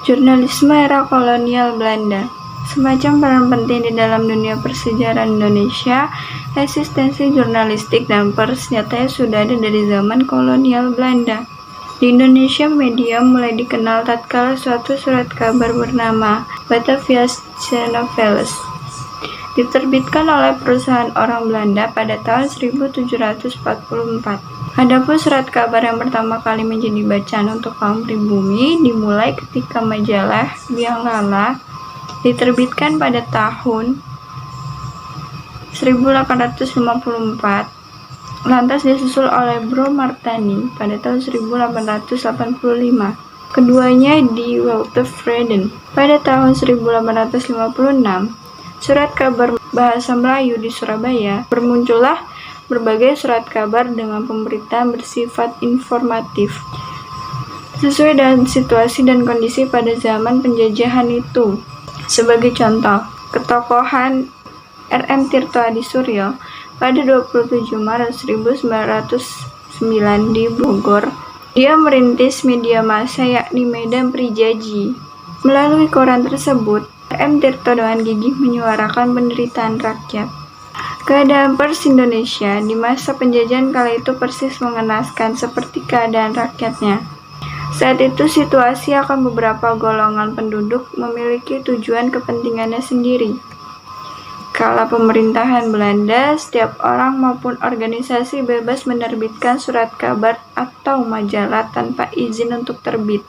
Jurnalisme era kolonial Belanda. Semacam peran penting di dalam dunia persejarahan Indonesia, eksistensi jurnalistik dan pers nyatanya sudah ada dari zaman kolonial Belanda. Di Indonesia, media mulai dikenal tatkala suatu surat kabar bernama Bataviasche Nouvelles diterbitkan oleh perusahaan orang Belanda pada tahun 1744. Adapun surat kabar yang pertama kali menjadi bacaan untuk kaum pribumi dimulai ketika majalah Bianglala diterbitkan pada tahun 1854, lantas disusul oleh Bro Martani pada tahun 1885. Keduanya di Walter Freden pada tahun 1856. Surat kabar bahasa Melayu di Surabaya, bermuncullah berbagai surat kabar dengan pemberitaan bersifat informatif sesuai dengan situasi dan kondisi pada zaman penjajahan itu. Sebagai contoh, ketokohan R.M. Tirto Adi Suryo pada 27 Maret 1909 di Bogor, dia merintis media massa yakni Medan Prijaji. Melalui koran tersebut, R.M. Tirto dengan gigih menyuarakan penderitaan rakyat. Keadaan pers Indonesia di masa penjajahan kala itu persis mengenaskan seperti keadaan rakyatnya. Saat itu situasi akan beberapa golongan penduduk memiliki tujuan kepentingannya sendiri. Kala pemerintahan Belanda, setiap orang maupun organisasi bebas menerbitkan surat kabar atau majalah tanpa izin untuk terbit.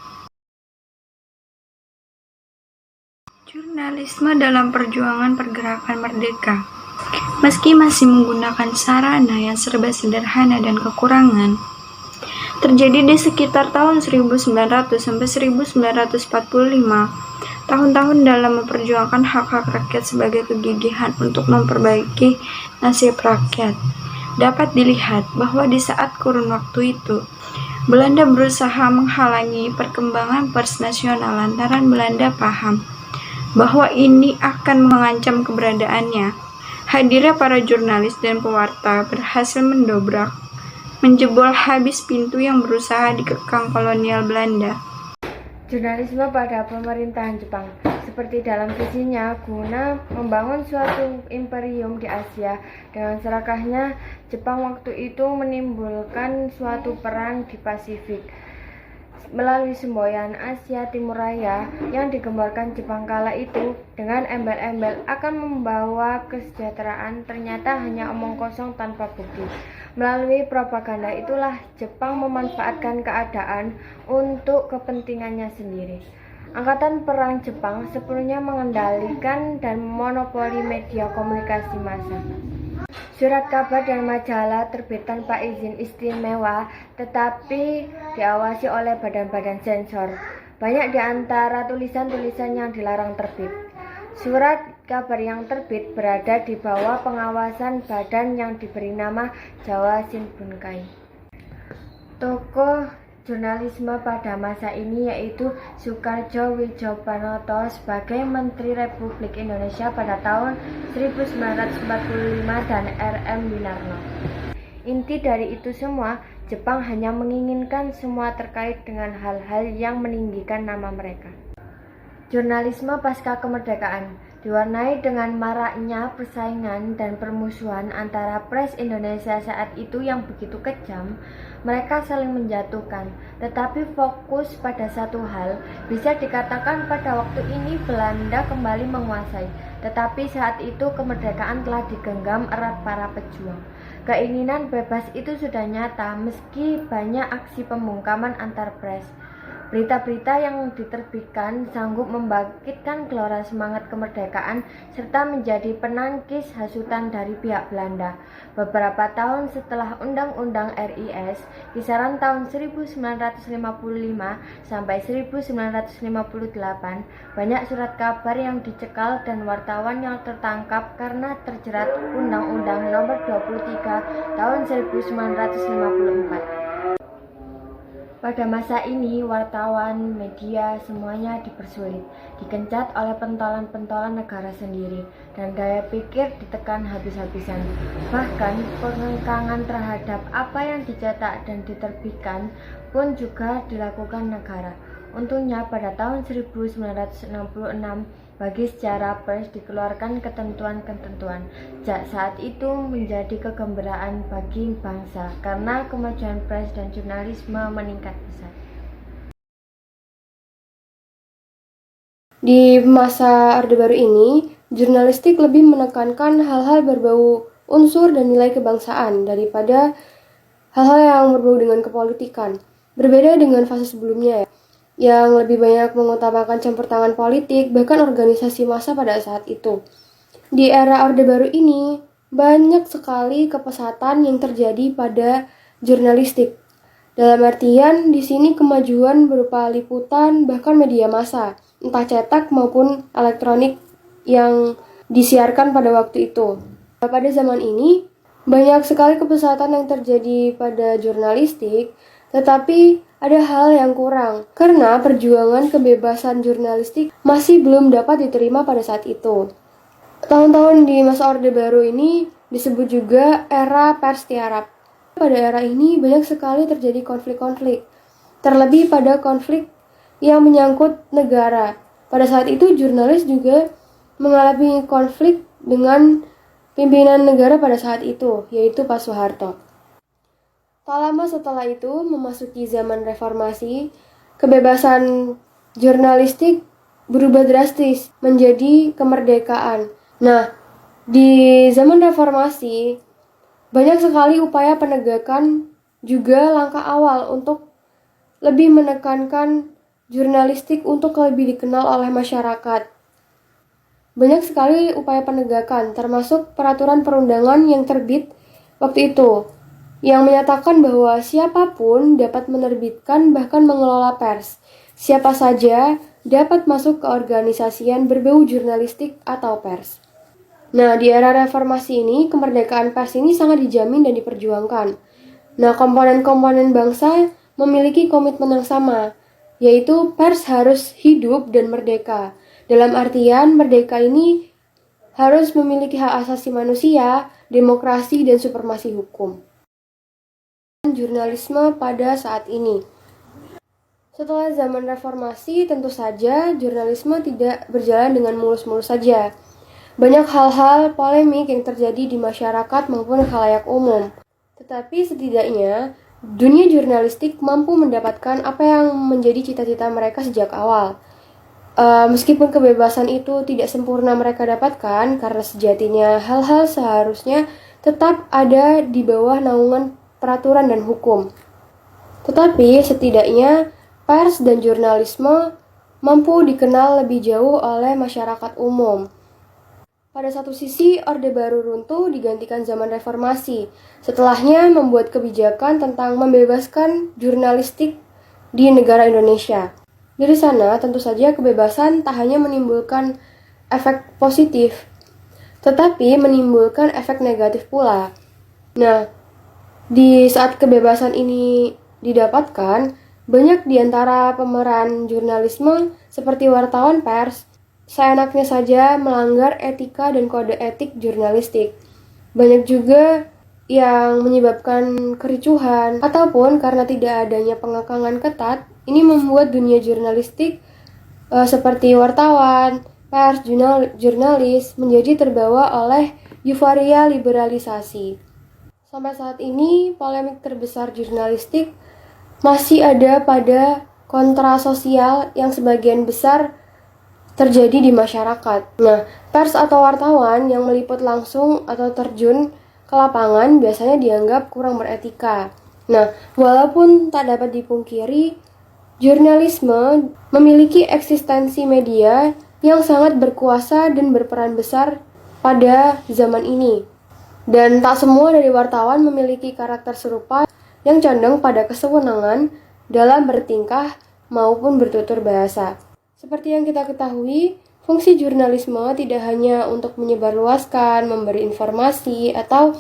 Jurnalisme dalam perjuangan pergerakan merdeka. Meski masih menggunakan sarana yang serba sederhana dan kekurangan, terjadi di sekitar tahun 1900 sampai 1945, tahun-tahun dalam memperjuangkan hak-hak rakyat sebagai kegigihan untuk memperbaiki nasib rakyat. Dapat dilihat bahwa di saat kurun waktu itu, Belanda berusaha menghalangi perkembangan pers nasional lantaran Belanda paham bahwa ini akan mengancam keberadaannya. Hadirnya para jurnalis dan pewarta berhasil menjebol habis pintu yang berusaha dikekang kolonial Belanda. Jurnalisme pada pemerintahan Jepang, seperti dalam visinya, guna membangun suatu imperium di Asia. Dengan serakahnya, Jepang waktu itu menimbulkan suatu perang di Pasifik. Melalui semboyan Asia Timur Raya yang digemborkan Jepang kala itu dengan embel-embel akan membawa kesejahteraan, ternyata hanya omong kosong tanpa bukti. Melalui propaganda itulah Jepang memanfaatkan keadaan untuk kepentingannya sendiri. Angkatan Perang Jepang sepenuhnya mengendalikan dan monopoli media komunikasi massa. Surat kabar dan majalah terbit tanpa izin istimewa, tetapi diawasi oleh badan-badan sensor. Banyak di antara tulisan-tulisan yang dilarang terbit. Surat kabar yang terbit berada di bawah pengawasan badan yang diberi nama Jawa Shinbunkai. Tokoh jurnalisme pada masa ini yaitu Soekarjo Widjopanoto sebagai Menteri Republik Indonesia pada tahun 1945 dan R.M. Winarno. Inti dari itu semua, Jepang hanya menginginkan semua terkait dengan hal-hal yang meninggikan nama mereka. Jurnalisme pasca kemerdekaan diwarnai dengan maraknya persaingan dan permusuhan antara pers Indonesia saat itu yang begitu kejam. Mereka saling menjatuhkan, tetapi fokus pada satu hal. Bisa dikatakan pada waktu ini Belanda kembali menguasai, tetapi saat itu kemerdekaan telah digenggam erat para pejuang. Keinginan bebas itu sudah nyata meski banyak aksi pembungkaman antar pres. Berita-berita yang diterbitkan sanggup membangkitkan gelora semangat kemerdekaan serta menjadi penangkis hasutan dari pihak Belanda. Beberapa tahun setelah Undang-Undang RIS, kisaran tahun 1955 sampai 1958, banyak surat kabar yang dicekal dan wartawan yang tertangkap karena terjerat Undang-Undang Nomor 23 Tahun 1954. Pada masa ini, wartawan, media, semuanya dipersulit, dikencat oleh pentolan-pentolan negara sendiri, dan daya pikir ditekan habis-habisan. Bahkan, pengengkangan terhadap apa yang dicetak dan diterbitkan pun juga dilakukan negara. Untungnya pada tahun 1966 bagi sejarah pers dikeluarkan ketentuan-ketentuan. Saat itu menjadi kegembiraan bagi bangsa karena kemajuan pers dan jurnalisme meningkat pesat. Di masa Orde Baru ini, jurnalistik lebih menekankan hal-hal berbau unsur dan nilai kebangsaan daripada hal-hal yang berbau dengan kepolitikan. Berbeda dengan fase sebelumnya yang lebih banyak mengutamakan campur tangan politik, bahkan organisasi massa pada saat itu. Di era Orde Baru ini, banyak sekali kepesatan yang terjadi pada jurnalistik. Dalam artian, di sini kemajuan berupa liputan, bahkan media massa, entah cetak maupun elektronik yang disiarkan pada waktu itu. Pada zaman ini, banyak sekali kepesatan yang terjadi pada jurnalistik, tetapi ada hal yang kurang, karena perjuangan kebebasan jurnalistik masih belum dapat diterima pada saat itu. Tahun-tahun di masa Orde Baru ini disebut juga era pers tiarap. Pada era ini banyak sekali terjadi konflik-konflik, terlebih pada konflik yang menyangkut negara. Pada saat itu jurnalis juga mengalami konflik dengan pimpinan negara pada saat itu, yaitu Pak Soeharto. Tak lama setelah itu memasuki zaman reformasi, kebebasan jurnalistik berubah drastis menjadi kemerdekaan. Nah, di zaman reformasi banyak sekali upaya penegakan juga langkah awal untuk lebih menekankan jurnalistik untuk lebih dikenal oleh masyarakat. Banyak sekali upaya penegakan, termasuk peraturan perundangan yang terbit waktu itu, yang menyatakan bahwa siapapun dapat menerbitkan bahkan mengelola pers. Siapa saja dapat masuk ke organisasian berbau jurnalistik atau pers. Nah, di era reformasi ini, kemerdekaan pers ini sangat dijamin dan diperjuangkan. Nah, komponen-komponen bangsa memiliki komitmen yang sama, yaitu pers harus hidup dan merdeka. Dalam artian, merdeka ini harus memiliki hak asasi manusia, demokrasi, dan supremasi hukum. Jurnalisme pada saat ini. Setelah zaman reformasi, tentu saja jurnalisme tidak berjalan dengan mulus-mulus saja. Banyak hal-hal polemik yang terjadi di masyarakat maupun khalayak umum. Tetapi setidaknya, dunia jurnalistik mampu mendapatkan apa yang menjadi cita-cita mereka sejak awal. Meskipun kebebasan itu tidak sempurna mereka dapatkan, karena sejatinya hal-hal seharusnya tetap ada di bawah naungan peraturan dan hukum. Tetapi setidaknya pers dan jurnalisme mampu dikenal lebih jauh oleh masyarakat umum. Pada satu sisi, Orde Baru runtuh digantikan zaman reformasi. Setelahnya membuat kebijakan tentang membebaskan jurnalistik di negara Indonesia. Dari sana, tentu saja kebebasan tak hanya menimbulkan efek positif, tetapi menimbulkan efek negatif pula. Nah, di saat kebebasan ini didapatkan, banyak di antara pemeran jurnalisme seperti wartawan pers seenaknya saja melanggar etika dan kode etik jurnalistik. Banyak juga yang menyebabkan kericuhan ataupun karena tidak adanya pengekangan ketat. Ini membuat dunia jurnalistik seperti wartawan, pers, jurnalis menjadi terbawa oleh euforia liberalisasi. Sampai saat ini, polemik terbesar jurnalistik masih ada pada kontra sosial yang sebagian besar terjadi di masyarakat. Nah, pers atau wartawan yang meliput langsung atau terjun ke lapangan biasanya dianggap kurang beretika. Nah, walaupun tak dapat dipungkiri, jurnalisme memiliki eksistensi media yang sangat berkuasa dan berperan besar pada zaman ini. Dan tak semua dari wartawan memiliki karakter serupa yang condong pada kesewenangan dalam bertingkah maupun bertutur bahasa. Seperti yang kita ketahui, fungsi jurnalisme tidak hanya untuk menyebarluaskan, memberi informasi, atau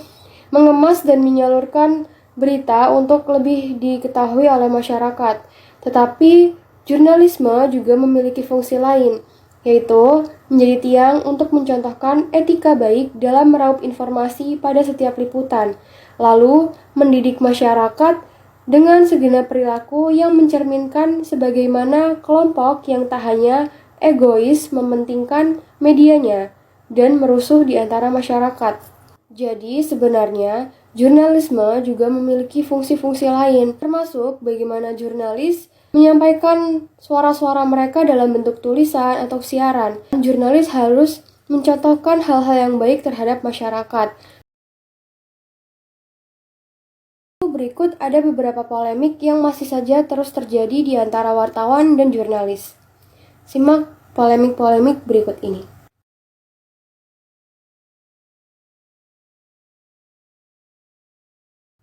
mengemas dan menyalurkan berita untuk lebih diketahui oleh masyarakat. Tetapi, jurnalisme juga memiliki fungsi lain, yaitu menjadi tiang untuk mencontohkan etika baik dalam meraup informasi pada setiap liputan, lalu mendidik masyarakat dengan segenap perilaku yang mencerminkan sebagaimana kelompok yang tak hanya egois mementingkan medianya dan merusuh di antara masyarakat. Jadi sebenarnya jurnalisme juga memiliki fungsi-fungsi lain, termasuk bagaimana jurnalis menyampaikan suara-suara mereka dalam bentuk tulisan atau siaran. Jurnalis harus mencontohkan hal-hal yang baik terhadap masyarakat. Berikut ada beberapa polemik yang masih saja terus terjadi di antara wartawan dan jurnalis. Simak polemik-polemik berikut ini.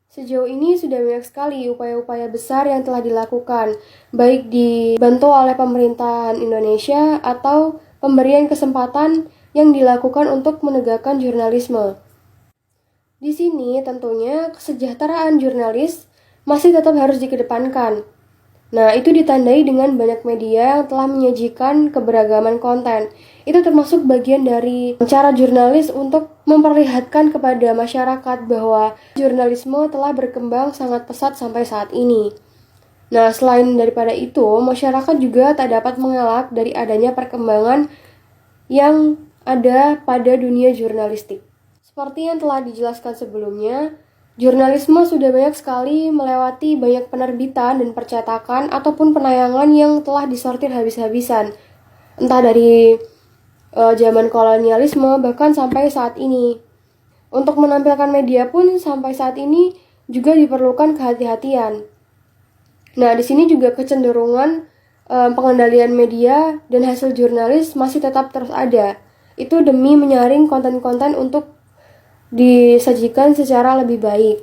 Sejauh ini sudah banyak sekali upaya-upaya besar yang telah dilakukan, baik dibantu oleh pemerintahan Indonesia atau pemberian kesempatan yang dilakukan untuk menegakkan jurnalisme. Di sini tentunya kesejahteraan jurnalis masih tetap harus dikedepankan. Nah, itu ditandai dengan banyak media yang telah menyajikan keberagaman konten. Itu termasuk bagian dari cara jurnalis untuk memperlihatkan kepada masyarakat bahwa jurnalisme telah berkembang sangat pesat sampai saat ini. Nah, selain daripada itu, masyarakat juga tak dapat mengelak dari adanya perkembangan yang ada pada dunia jurnalistik. Seperti yang telah dijelaskan sebelumnya, jurnalisme sudah banyak sekali melewati banyak penerbitan dan percetakan ataupun penayangan yang telah disortir habis-habisan. Entah dari zaman kolonialisme bahkan sampai saat ini. Untuk menampilkan media pun sampai saat ini juga diperlukan kehati-hatian. Nah, di sini juga kecenderungan pengendalian media dan hasil jurnalis masih tetap terus ada. Itu demi menyaring konten-konten untuk disajikan secara lebih baik.